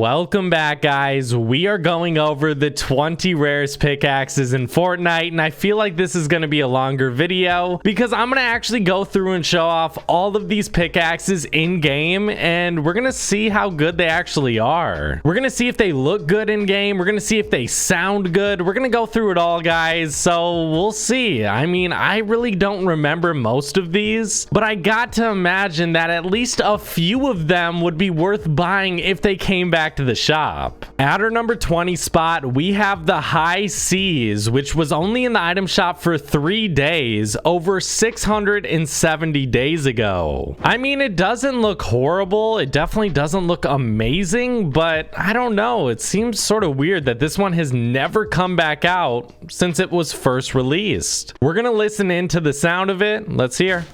Welcome back, guys. We are going over the 20 rarest pickaxes in Fortnite, and I feel like this is going to be a longer video because I'm going to actually go through and show off all of these pickaxes in game, and we're going to see how good they actually are. We're going to see if they look good in game. We're going to see if they sound good. We're going to go through it all, guys, so we'll see. I mean, I really don't remember most of these, but I got to imagine that at least a few of them would be worth buying if they came back to the shop. At our number 20 spot, we have the High Seas, which was only in the item shop for 3 days, over 670 days ago. I mean, it doesn't look horrible. It definitely doesn't look amazing, but I don't know. It seems sort of weird that this one has never come back out since it was first released. We're gonna listen into the sound of it. Let's hear.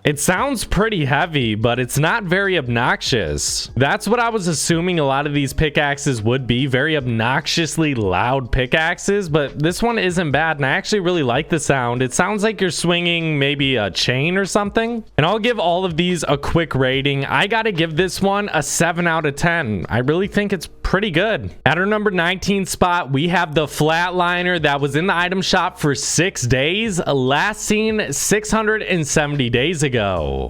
It sounds pretty heavy, but it's not very obnoxious. That's what I was assuming a lot of these pickaxes would be, very obnoxiously loud pickaxes, but this one isn't bad, and I actually really like the sound. It sounds like you're swinging maybe a chain or something. And I'll give all of these a quick rating. I gotta give this one a 7 out of 10. I really think it's pretty good. At our number 19 spot, we have the Flatliner that was in the item shop for 6 days, last seen 670 days ago.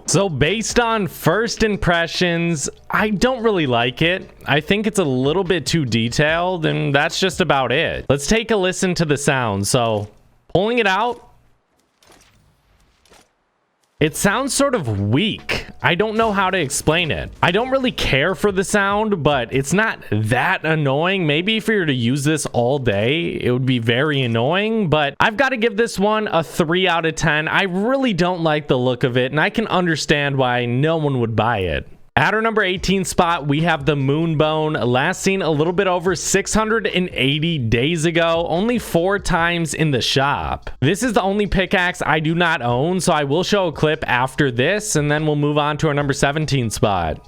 So based on first impressions, I don't really like it. I think it's a little bit too detailed, and that's just about it. Let's take a listen to the sound. So pulling it out, it sounds sort of weak. I don't know how to explain it. I don't really care for the sound, but it's not that annoying. Maybe if you were to use this all day, it would be very annoying, but I've got to give this one a 3 out of 10. I really don't like the look of it, and I can understand why no one would buy it. At our number 18 spot, we have the Moonbone, last seen a little bit over 680 days ago, only 4 times in the shop. This is the only pickaxe I do not own, so I will show a clip after this, and then we'll move on to our number 17 spot.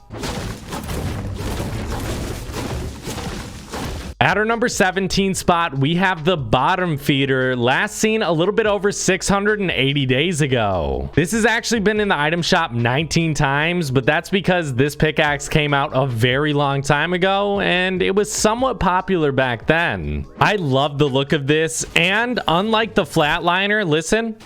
At our number 17 spot, we have the Bottom Feeder, last seen a little bit over 680 days ago. This has actually been in the item shop 19 times, but that's because this pickaxe came out a very long time ago, and it was somewhat popular back then. I love the look of this, and unlike the Flatliner, listen.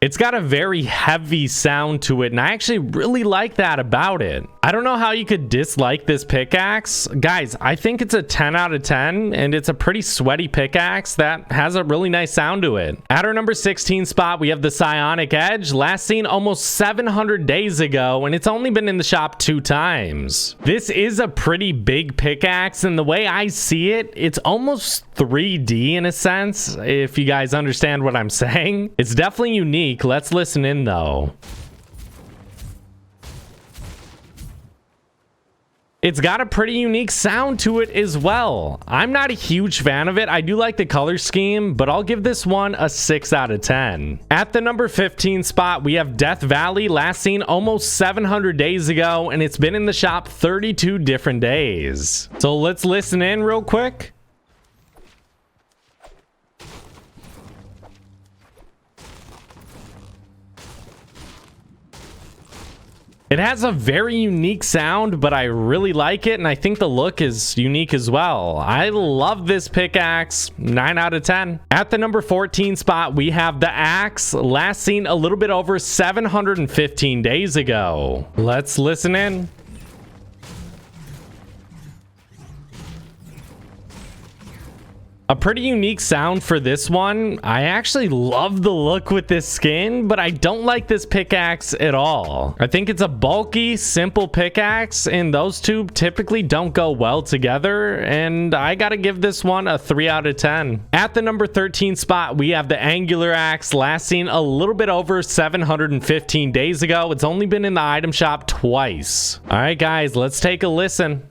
It's got a very heavy sound to it, and I actually really like that about it. I don't know how you could dislike this pickaxe. Guys, I think it's a 10 out of 10, and it's a pretty sweaty pickaxe that has a really nice sound to it. At our number 16 spot, we have the Psionic Edge, last seen almost 700 days ago, and it's only been in the shop 2 times. This is a pretty big pickaxe, and the way I see it, it's almost 3D in a sense, if you guys understand what I'm saying. It's definitely unique. Let's listen in though. It's got a pretty unique sound to it as well. I'm not a huge fan of it. I do like the color scheme, but I'll give this one a 6 out of 10. At the number 15 spot, we have Death Valley, last seen almost 700 days ago, and it's been in the shop 32 different days. So let's listen in real quick. It has a very unique sound, but I really like it, and I think the look is unique as well. I love this pickaxe. 9 out of 10. At the number 14 spot, we have the Axe, last seen a little bit over 715 days ago. Let's listen in. A pretty unique sound for this one. I actually love the look with this skin, but I don't like this pickaxe at all. I think it's a bulky, simple pickaxe, and those two typically don't go well together, and I gotta give this one a 3 out of 10. At the number 13 spot, we have the Angular Axe, last seen a little bit over 715 days ago. It's only been in the item shop twice. All right, guys, let's take a listen.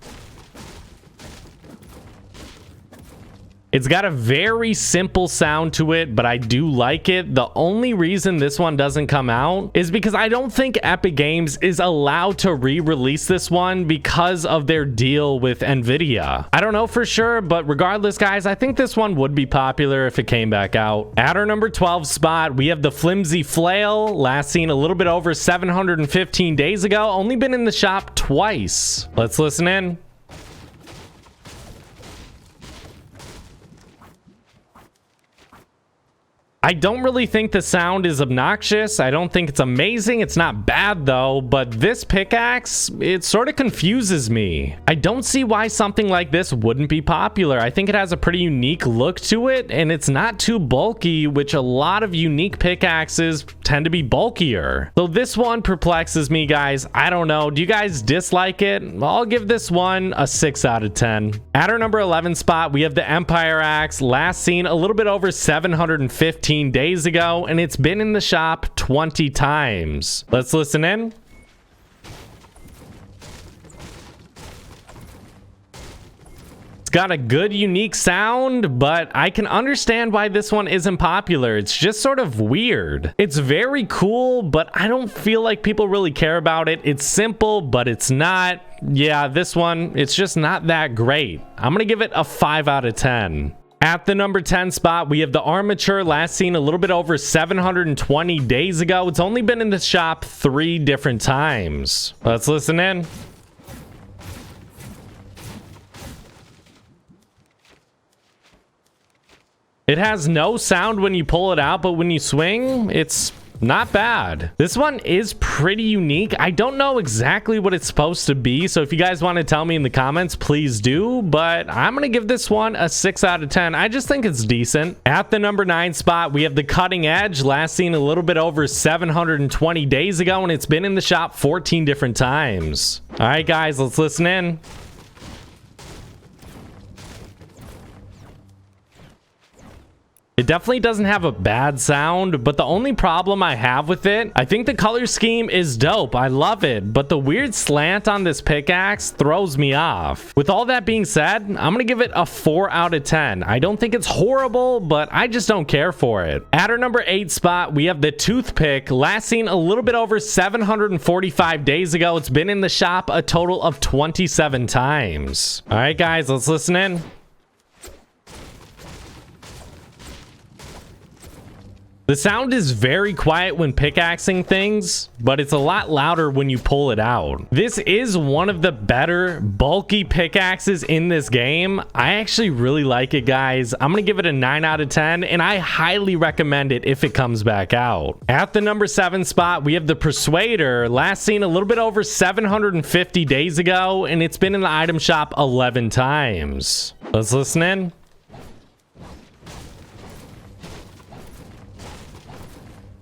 It's got a very simple sound to it, but I do like it. The only reason this one doesn't come out is because I don't think Epic Games is allowed to re-release this one because of their deal with Nvidia. I don't know for sure, but regardless, guys, I think this one would be popular if it came back out. At our number 12 spot, we have the flimsy flail, last seen a little bit over 715 days ago, only been in the shop twice. Let's listen in. I don't really think the sound is obnoxious. I don't think it's amazing. It's not bad though, but this pickaxe, it sort of confuses me. I don't see why something like this wouldn't be popular. I think it has a pretty unique look to it, and it's not too bulky, which a lot of unique pickaxes tend to be bulkier. So this one perplexes me, guys. I don't know. Do you guys dislike it? I'll give this one a 6 out of 10. At our number 11 spot, we have the Empire Axe, last seen a little bit over 715 days ago, and it's been in the shop 20 times. Let's listen in. It's got a good unique sound, but I can understand why this one isn't popular. It's just sort of weird. It's very cool, but I don't feel like people really care about it. It's simple, but it's not. Yeah, this one, it's just not that great. I'm gonna give it a 5 out of 10. At the number 10 spot, we have the Armature, last seen a little bit over 720 days ago. It's only been in the shop 3 different times. Let's listen in. It has no sound when you pull it out, but when you swing, it's not bad. This one is pretty unique. I don't know exactly what it's supposed to be, so if you guys want to tell me in the comments, please do, but I'm gonna give this one a 6 out of 10. I just think it's decent. At the number 9 spot, we have the Cutting Edge, last seen a little bit over 720 days ago, and it's been in the shop 14 different times. All right, guys, let's listen in. It definitely doesn't have a bad sound, but the only problem I have with it, I think the color scheme is dope. I love it, but the weird slant on this pickaxe throws me off. With all that being said, I'm gonna give it a 4 out of 10. I don't think it's horrible, but I just don't care for it. At our number 8 spot, we have the Toothpick, last seen a little bit over 745 days ago. It's been in the shop a total of 27 times. All right, guys, let's listen in. The sound is very quiet when pickaxing things, but it's a lot louder when you pull it out. This is one of the better bulky pickaxes in this game. I actually really like it, guys. I'm gonna give it a 9 out of 10, and I highly recommend it if it comes back out. At the number 7 spot, we have the Persuader, last seen a little bit over 750 days ago, and it's been in the item shop 11 times. Let's listen in.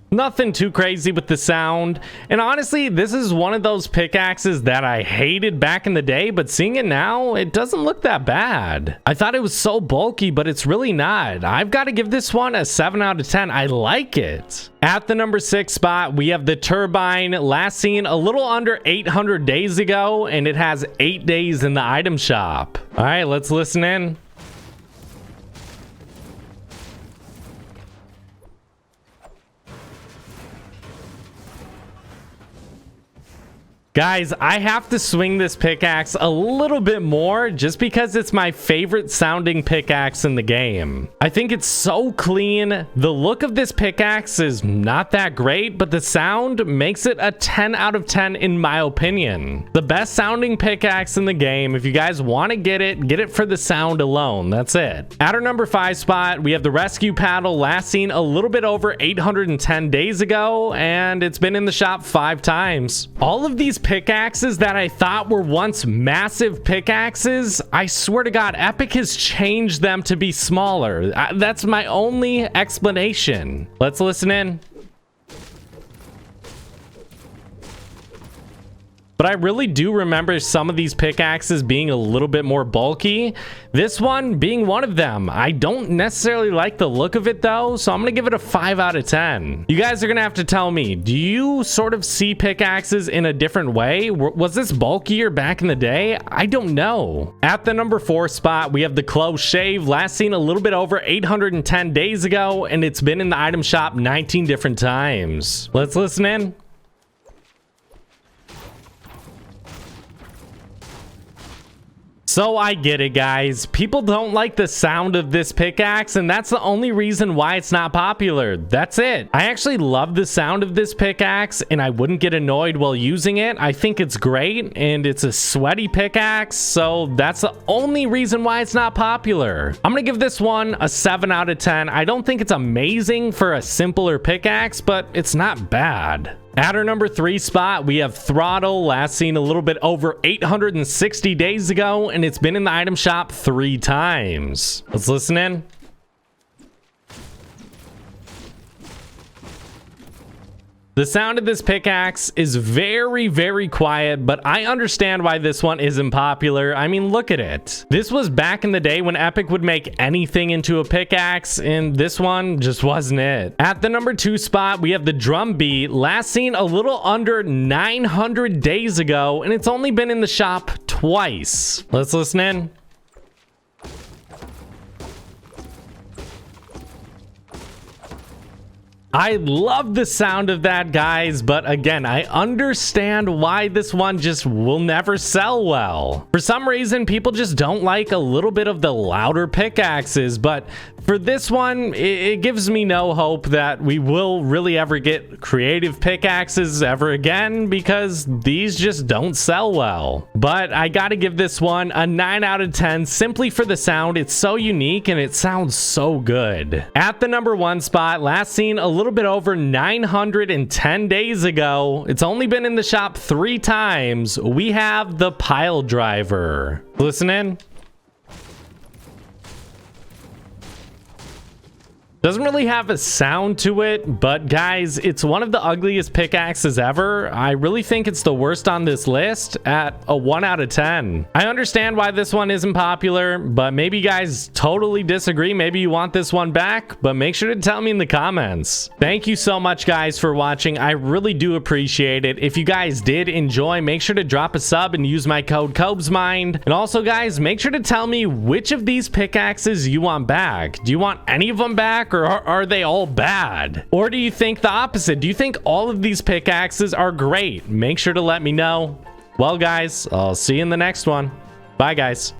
Nothing too crazy with the sound, and honestly, this is one of those pickaxes that I hated back in the day, but seeing it now, it doesn't look that bad. I thought it was so bulky, but it's really not. I've got to give this one a 7 out of 10. I like it. At the number 6 spot, we have the Turbine, last seen a little under 800 days ago, and it has 8 days in the item shop. All right, let's listen in. Guys, I have to swing this pickaxe a little bit more just because it's my favorite sounding pickaxe in the game. I think it's so clean. The look of this pickaxe is not that great, but the sound makes it a 10 out of 10 in my opinion. The best sounding pickaxe in the game. If you guys want to get it for the sound alone. That's it. At our number 5 spot, we have the Rescue Paddle, last seen a little bit over 810 days ago, and it's been in the shop 5 times. All of these pickaxes that I thought were once massive pickaxes, I swear to God, Epic has changed them to be smaller. That's my only explanation. Let's listen in. but I really do remember some of these pickaxes being a little bit more bulky. This one being one of them. I don't necessarily like the look of it though, so I'm gonna give it a 5 out of 10. You guys are gonna have to tell me, do you sort of see pickaxes in a different way? Was this bulkier back in the day? I don't know. At the number 4 spot, we have the Close Shave, last seen a little bit over 810 days ago, and it's been in the item shop 19 different times. Let's listen in. So I get it, guys. People don't like the sound of this pickaxe, and that's the only reason why it's not popular. That's it. I actually love the sound of this pickaxe, and I wouldn't get annoyed while using it. I think it's great, and it's a sweaty pickaxe, so that's the only reason why it's not popular. I'm gonna give this one a 7 out of 10. I don't think it's amazing for a simpler pickaxe, but it's not bad. At our number 3 spot, we have Throttle, last seen a little bit over 860 days ago, and it's been in the item shop 3 times. Let's listen in. The sound of this pickaxe is very, very quiet, but I understand why this one isn't popular. I mean, look at it. This was back in the day when Epic would make anything into a pickaxe, and this one just wasn't it. At the number 2 spot, we have the Drum Beat, last seen a little under 900 days ago, and it's only been in the shop twice. Let's listen in. I love the sound of that, guys, but again, I understand why this one just will never sell well. For some reason, people just don't like a little bit of the louder pickaxes, but for this one, it gives me no hope that we will really ever get creative pickaxes ever again, because these just don't sell well. But I gotta give this one a 9 out of 10 simply for the sound. It's so unique and it sounds so good. At the number 1 spot, last seen a little bit over 910 days ago, it's only been in the shop 3 times, we have the Piledriver. Listen in. Doesn't really have a sound to it, but guys, it's one of the ugliest pickaxes ever. I really think it's the worst on this list at a 1 out of 10. I understand why this one isn't popular, but maybe you guys totally disagree. Maybe you want this one back, but make sure to tell me in the comments. Thank you so much, guys, for watching. I really do appreciate it. If you guys did enjoy, make sure to drop a sub and use my code COBESMIND. And also, guys, make sure to tell me which of these pickaxes you want back. Do you want any of them back, or are they all bad? Or do you think the opposite? Do you think all of these pickaxes are great? Make sure to let me know. Well, guys, I'll see you in the next one. Bye, guys.